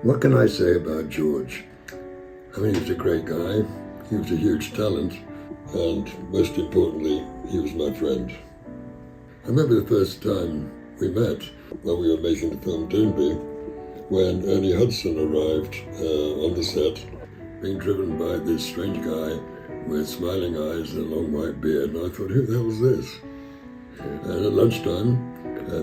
What can I say about George? I mean, he was a great guy, he was a huge talent, and most importantly, he was my friend. I remember the first time we met when we were making the film Doonby, when Ernie Hudson arrived on the set, being driven by this strange guy with smiling eyes and a long white beard, and I thought, who the hell is this? And at lunchtime,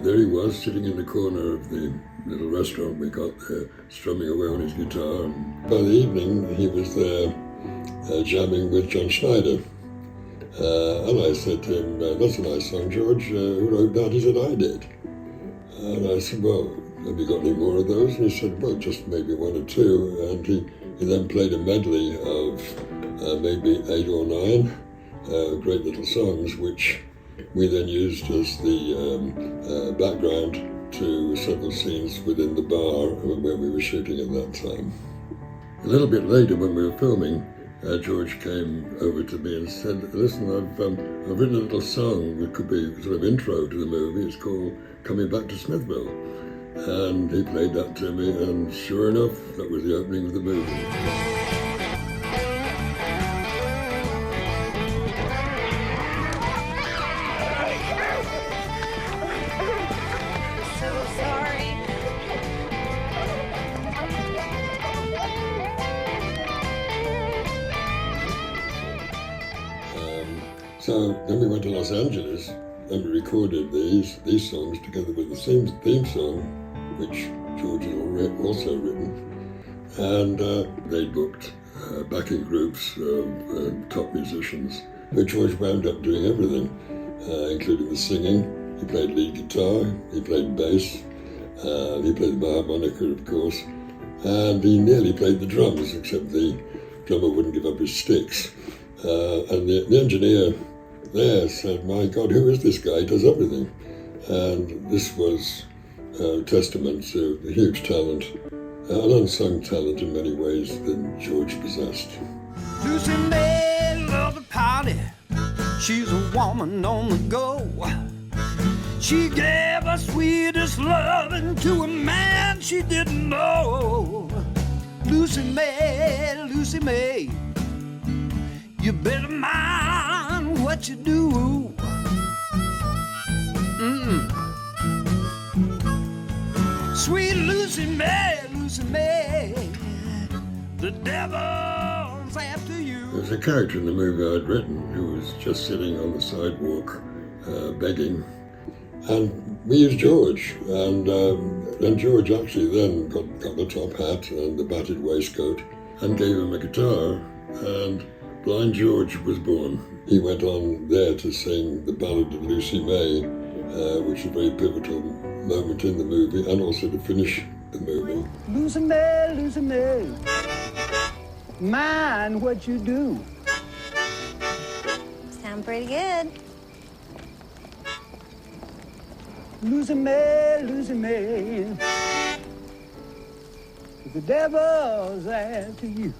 there he was, sitting in the corner of the little restaurant we got there, strumming away on his guitar. And by the evening, he was there jamming with John Schneider. And I said to him, that's a nice song, George. Who wrote that? He said, I did. And I said, well, have you got any more of those? And he said, well, just maybe one or two. And he then played a medley of maybe 8 or 9 great little songs, which we then used as the background to several scenes within the bar where we were shooting at that time. A little bit later, when we were filming, George came over to me and said, listen, I've written a little song that could be sort of intro to the movie. It's called Coming Back to Smithville. And he played that to me, and sure enough, that was the opening of the movie. So then we went to Los Angeles and we recorded these songs together with the theme song, which George had also written. And they booked backing groups of top musicians. But George wound up doing everything, including the singing. He played lead guitar, he played bass, he played the harmonica, of course, and he nearly played the drums, except the drummer wouldn't give up his sticks. And the engineer there said, my God, who is this guy? He does everything. And this was a testament to the huge talent, an unsung talent in many ways that George possessed. Lucy May loved the party. She's a woman on the go. She gave her sweetest loving to a man she didn't know. Lucy May, you better mind what you do. Sweet Lucy May, the devil's after you. There was a character in the movie I'd written who was just sitting on the sidewalk begging. And we used George, and George actually then got the top hat and the battered waistcoat and gave him a guitar, and Blind George was born. He went on there to sing the ballad of Lucy May, which was a very pivotal moment in the movie, and also to finish the movie. Lucy May, mind what you do. Sound pretty good. Lucy May, the devil's after you.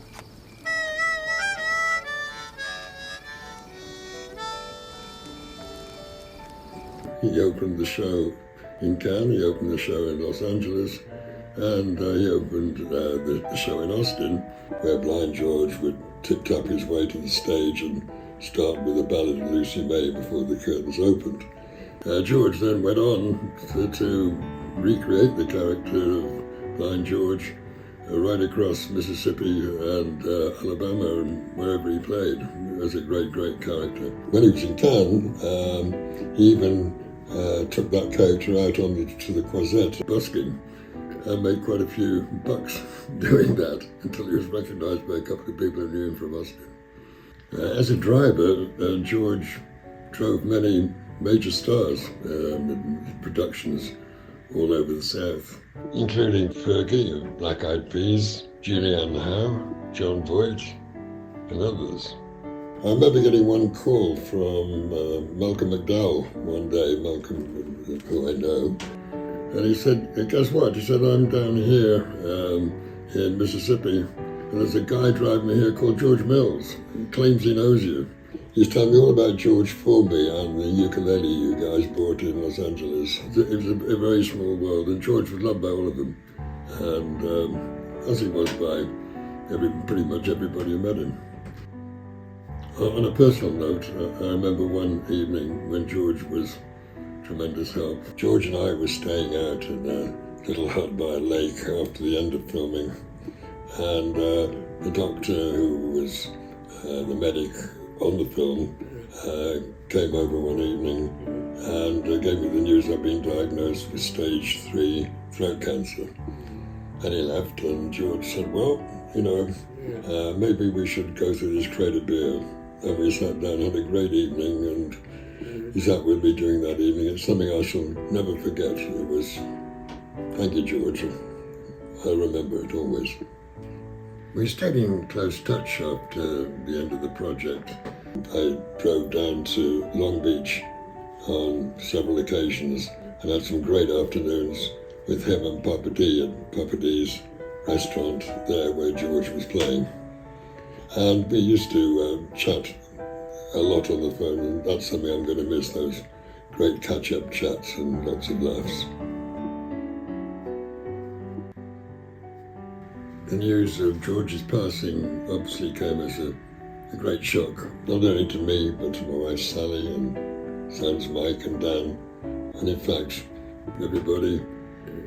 He opened the show in Cannes, he opened the show in Los Angeles, and he opened the show in Austin, where Blind George would tip-tap his way to the stage and start with a ballad of Lucy May before the curtains opened. George then went on to recreate the character of Blind George right across Mississippi and Alabama and wherever he played. He was a great, great character. When he was in Cannes, he even took that character out to the Croisette busking and made quite a few bucks doing that until he was recognized by a couple of people who knew him from Austin. As a driver, George drove many major stars in productions all over the South, including Fergie of Black Eyed Peas, Julianne Howe, John Voight, and others. I remember getting one call from Malcolm McDowell one day, Malcolm, who I know, and he said, guess what? He said, I'm down here in Mississippi, and there's a guy driving me here called George Mills. He claims he knows you. He's telling me all about George Formby and the ukulele you guys bought in Los Angeles. It was a very small world, and George was loved by all of them. And as he was by pretty much everybody who met him. On a personal note, I remember one evening when George was tremendous help. George and I were staying out in a little hut by a lake after the end of filming, and the doctor who was the medic on the film came over one evening and gave me the news I'd been diagnosed with stage 3 throat cancer. And he left, and George said, well, you know, maybe we should go through this crate of beer. And we sat down, had a great evening, and he sat with me during that evening. It's something I shall never forget. It was, thank you, George. I remember it always. We stayed in close touch after the end of the project. I drove down to Long Beach on several occasions and had some great afternoons with him and Papa D at Papa D's restaurant there where George was playing. And we used to chat a lot on the phone, and that's something I'm going to miss, those great catch-up chats and lots of laughs. The news of George's passing obviously came as a great shock, not only to me, but to my wife Sally and sons Mike and Dan, and in fact, everybody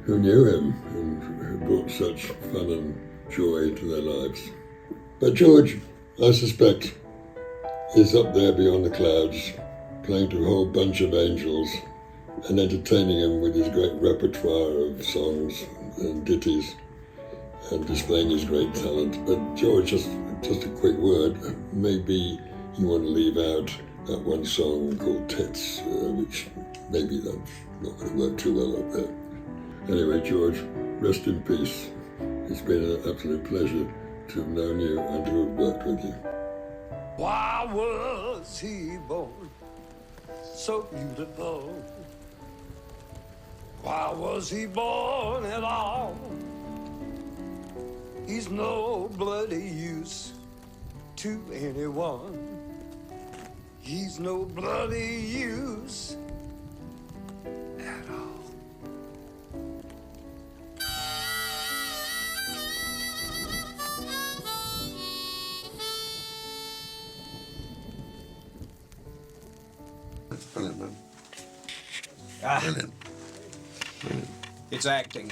who knew him and who brought such fun and joy to their lives. But George, I suspect, is up there beyond the clouds, playing to a whole bunch of angels and entertaining them with his great repertoire of songs and ditties and displaying his great talent. But George, just a quick word, maybe you want to leave out that one song called Tits, which maybe that's not going to work too well up there. Anyway, George, rest in peace. It's been an absolute pleasure to have known you and to have worked with you. Why was he born so beautiful? Why was he born at all? He's no bloody use to anyone. He's no bloody use at all. Brilliant, man. Brilliant. It's acting.